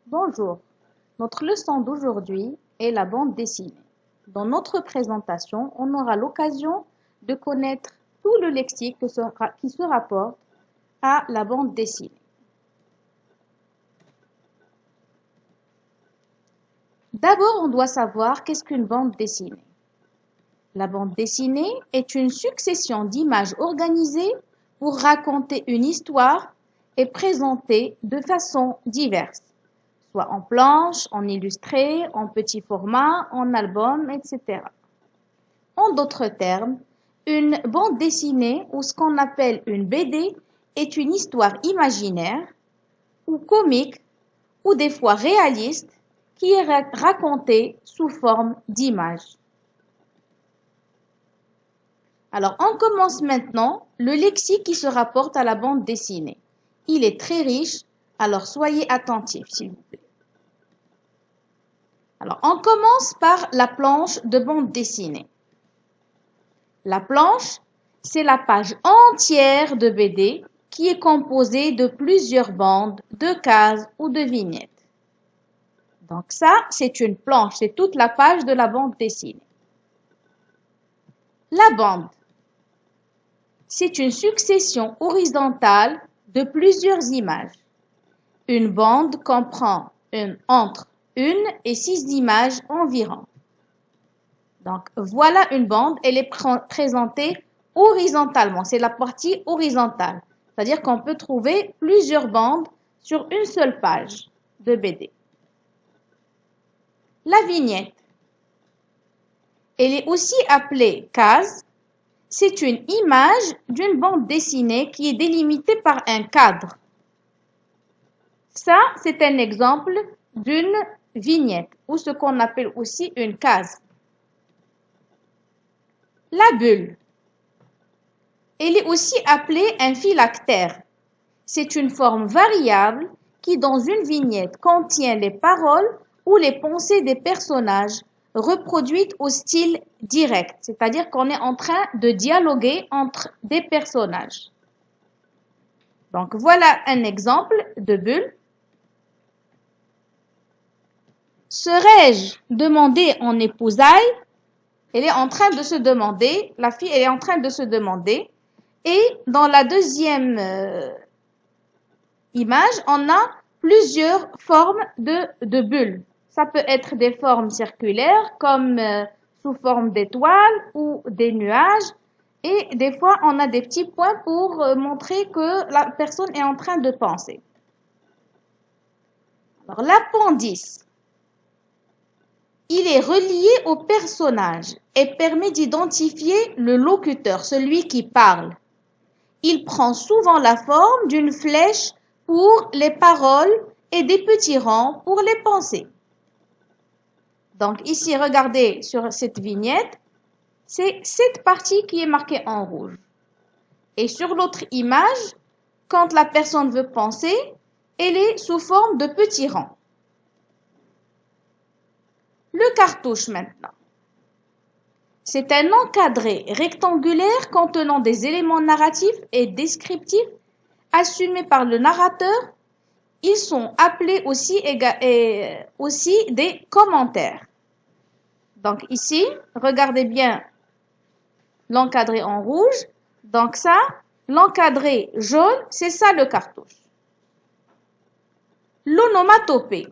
Bonjour, notre leçon d'aujourd'hui est la bande dessinée. Dans notre présentation, on aura l'occasion de connaître tout le lexique qui se rapporte à la bande dessinée. D'abord, on doit savoir qu'est-ce qu'une bande dessinée. La bande dessinée est une succession d'images organisées pour raconter une histoire et présentée de façon diverse, soit en planche, en illustré, en petit format, en album, etc. En d'autres termes, une bande dessinée ou ce qu'on appelle une BD est une histoire imaginaire ou comique ou des fois réaliste qui est racontée sous forme d'images. Alors, on commence maintenant le lexique qui se rapporte à la bande dessinée. Il est très riche, alors soyez attentifs, s'il vous plaît. Alors, on commence par la planche de bande dessinée. La planche, c'est la page entière de BD qui est composée de plusieurs bandes, de cases ou de vignettes. Donc ça, c'est une planche, c'est toute la page de la bande dessinée. La bande, c'est une succession horizontale de plusieurs images. Une bande comprend entre 1 et 6 images environ. Donc voilà une bande, elle est présentée horizontalement, c'est la partie horizontale. C'est-à-dire qu'on peut trouver plusieurs bandes sur une seule page de BD. La vignette, elle est aussi appelée case. C'est une image d'une bande dessinée qui est délimitée par un cadre. Ça, c'est un exemple d'une vignette ou ce qu'on appelle aussi une case. La bulle, elle est aussi appelée un phylactère. C'est une forme variable qui, dans une vignette, contient les paroles ou les pensées des personnages reproduites au style direct, c'est-à-dire qu'on est en train de dialoguer entre des personnages. Donc voilà un exemple de bulle. Serais-je demandé en épousailles? Elle est en train de se demander, la fille, elle est en train de se demander. Et dans la deuxième image, on a plusieurs formes de bulles. Ça peut être des formes circulaires comme sous forme d'étoiles ou des nuages. Et des fois, on a des petits points pour montrer que la personne est en train de penser. Alors, l'appendice, il est relié au personnage et permet d'identifier le locuteur, celui qui parle. Il prend souvent la forme d'une flèche pour les paroles et des petits rangs pour les pensées. Donc ici, regardez sur cette vignette, c'est cette partie qui est marquée en rouge. Et sur l'autre image, quand la personne veut penser, elle est sous forme de petits rangs. Le cartouche maintenant. C'est un encadré rectangulaire contenant des éléments narratifs et descriptifs assumés par le narrateur. Ils sont appelés aussi des commentaires. Donc ici, regardez bien l'encadré en rouge. Donc ça, l'encadré jaune, c'est ça le cartouche. L'onomatopée.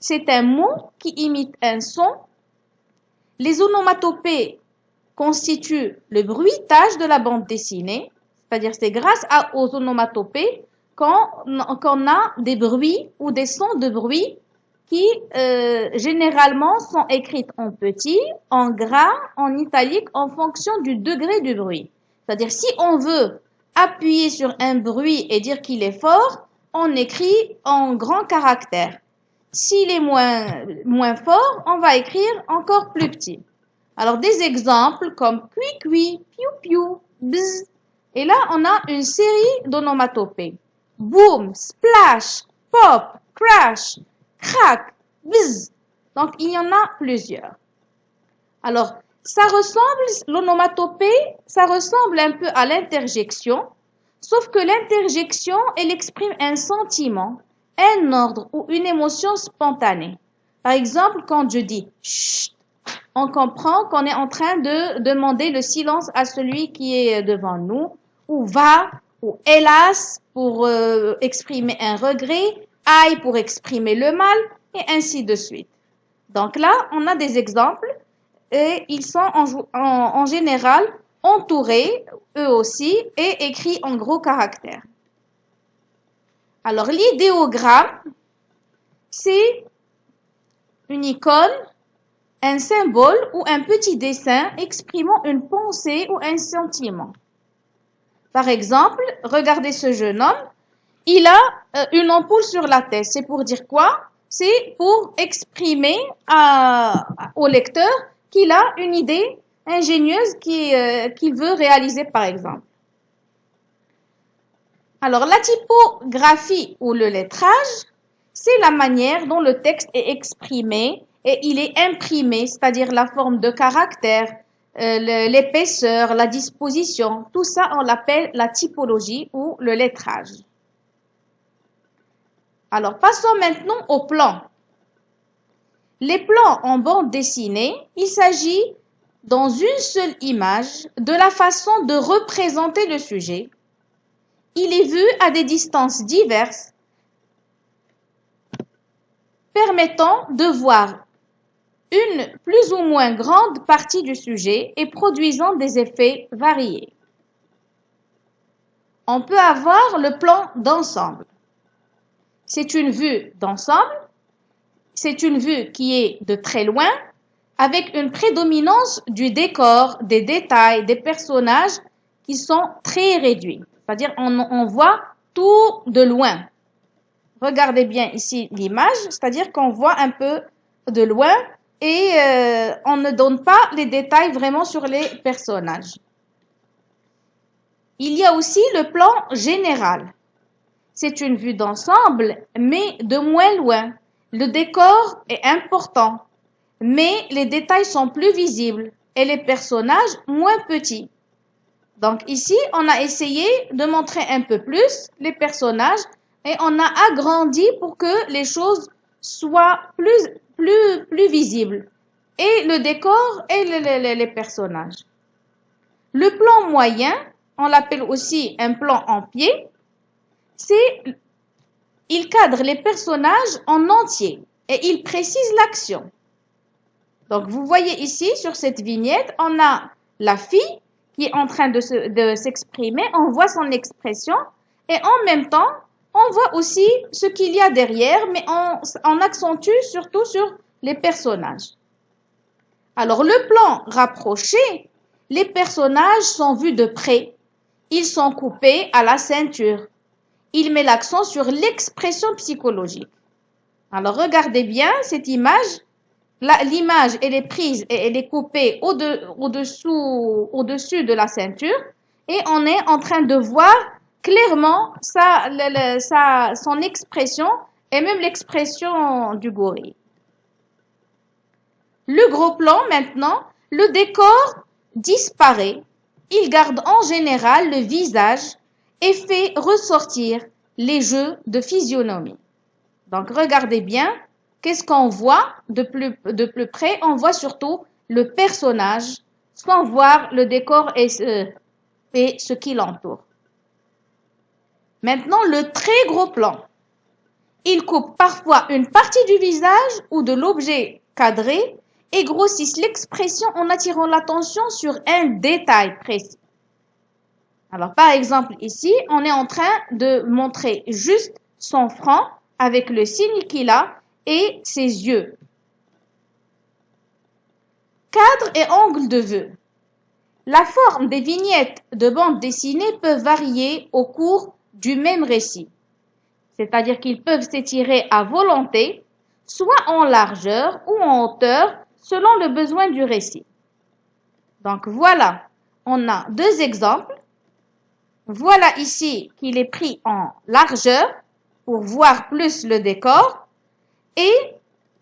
C'est un mot qui imite un son. Les onomatopées constituent le bruitage de la bande dessinée. C'est-à-dire c'est grâce aux onomatopées qu'on a des bruits ou des sons de bruit qui généralement sont écrites en petit, en gras, en italique en fonction du degré du bruit. C'est-à-dire si on veut appuyer sur un bruit et dire qu'il est fort, on écrit en grand caractère. S'il est moins fort, on va écrire encore plus petit. Alors des exemples comme cui-cui, piou-piou, bzz. Et là, on a une série d'onomatopées. Boom, splash, pop, crash, crack, bzz. Donc, il y en a plusieurs. Alors, l'onomatopée, ça ressemble un peu à l'interjection, Sauf que l'interjection, elle exprime un sentiment, un ordre ou une émotion spontanée. Par exemple, quand je dis « chut », on comprend qu'on est en train de demander le silence à celui qui est devant nous, ou « va » ou « hélas » pour exprimer un regret, « aïe » pour exprimer le mal, et ainsi de suite. Donc là, on a des exemples et ils sont en général entourés, eux aussi, et écrits en gros caractères. Alors, l'idéogramme, c'est une icône, un symbole ou un petit dessin exprimant une pensée ou un sentiment. Par exemple, regardez ce jeune homme, il a une ampoule sur la tête. C'est pour dire quoi? C'est pour exprimer au lecteur qu'il a une idée ingénieuse qu'il veut réaliser, par exemple. Alors, la typographie ou le lettrage, c'est la manière dont le texte est exprimé et il est imprimé, c'est-à-dire la forme de caractère, l'épaisseur, la disposition. Tout ça, on l'appelle la typologie ou le lettrage. Alors, passons maintenant aux plans. Les plans en bande dessinée, il s'agit dans une seule image de la façon de représenter le sujet. Il est vu à des distances diverses, permettant de voir une plus ou moins grande partie du sujet et produisant des effets variés. On peut avoir le plan d'ensemble. C'est une vue d'ensemble, c'est une vue qui est de très loin, avec une prédominance du décor, des détails, des personnages qui sont très réduits. C'est-à-dire on voit tout de loin. Regardez bien ici l'image, c'est-à-dire qu'on voit un peu de loin et on ne donne pas les détails vraiment sur les personnages. Il y a aussi le plan général. C'est une vue d'ensemble, mais de moins loin. Le décor est important, mais les détails sont plus visibles et les personnages moins petits. Donc ici, on a essayé de montrer un peu plus les personnages et on a agrandi pour que les choses soient plus visibles. Et le décor et les personnages. Le plan moyen, on l'appelle aussi un plan en pied, il cadre les personnages en entier et il précise l'action. Donc vous voyez ici sur cette vignette, on a la fille qui est en train de s'exprimer, on voit son expression et en même temps, on voit aussi ce qu'il y a derrière, mais on accentue surtout sur les personnages. Alors le plan rapproché, les personnages sont vus de près, ils sont coupés à la ceinture. Il met l'accent sur l'expression psychologique. Alors regardez bien cette image. L'image, elle est prise et elle est coupée au-dessus de la ceinture et on est en train de voir clairement son expression et même l'expression du gorille. Le gros plan maintenant, le décor disparaît. Il garde en général le visage et fait ressortir les jeux de physionomie. Donc regardez bien. Qu'est-ce qu'on voit de plus près? On voit surtout le personnage sans voir le décor et ce qui l'entoure. Maintenant, le très gros plan. Il coupe parfois une partie du visage ou de l'objet cadré et grossissent l'expression en attirant l'attention sur un détail précis. Alors, par exemple, ici, on est en train de montrer juste son front avec le signe qu'il a et ses yeux. Cadre et angle de vue. La forme des vignettes de bande dessinée peut varier au cours du même récit. C'est-à-dire qu'ils peuvent s'étirer à volonté, soit en largeur ou en hauteur, selon le besoin du récit. Donc voilà, on a deux exemples. Voilà ici qu'il est pris en largeur pour voir plus le décor. Et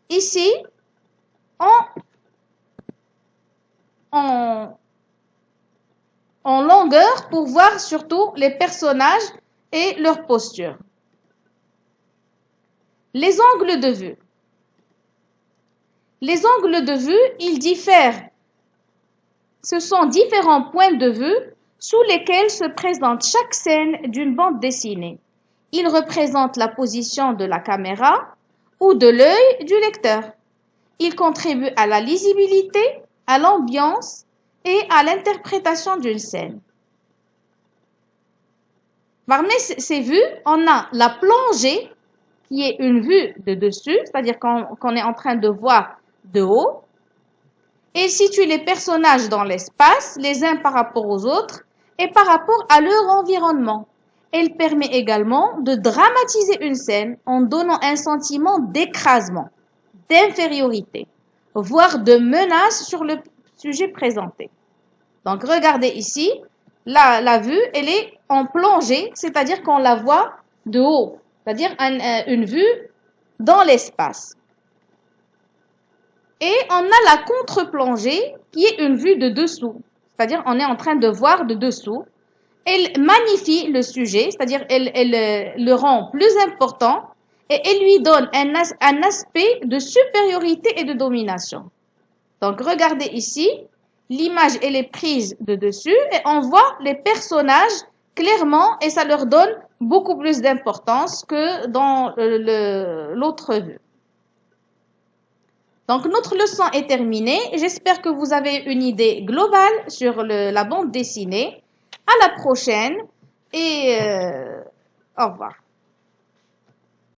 ici, en en longueur pour voir surtout les personnages et leur posture. Les angles de vue. Les angles de vue, ils diffèrent. Ce sont différents points de vue sous lesquels se présente chaque scène d'une bande dessinée. Ils représentent la position de la caméra ou de l'œil du lecteur. Ils contribuent à la lisibilité, à l'ambiance et à l'interprétation d'une scène. Parmi ces vues, on a la plongée, qui est une vue de dessus, c'est-à-dire qu'on est en train de voir de haut. Elle situe les personnages dans l'espace, les uns par rapport aux autres, et par rapport à leur environnement. Elle permet également de dramatiser une scène en donnant un sentiment d'écrasement, d'infériorité, voire de menace sur le sujet présenté. Donc, regardez ici, la vue, elle est en plongée, c'est-à-dire qu'on la voit de haut, c'est-à-dire une vue dans l'espace. Et on a la contre-plongée qui est une vue de dessous, c'est-à-dire on est en train de voir de dessous. Elle magnifie le sujet, c'est-à-dire elle le rend plus important et elle lui donne un aspect de supériorité et de domination. Donc regardez ici, l'image elle est prise de dessus et on voit les personnages clairement et ça leur donne beaucoup plus d'importance que dans l'autre vue. Donc, notre leçon est terminée. J'espère que vous avez une idée globale sur la bande dessinée. À la prochaine et au revoir.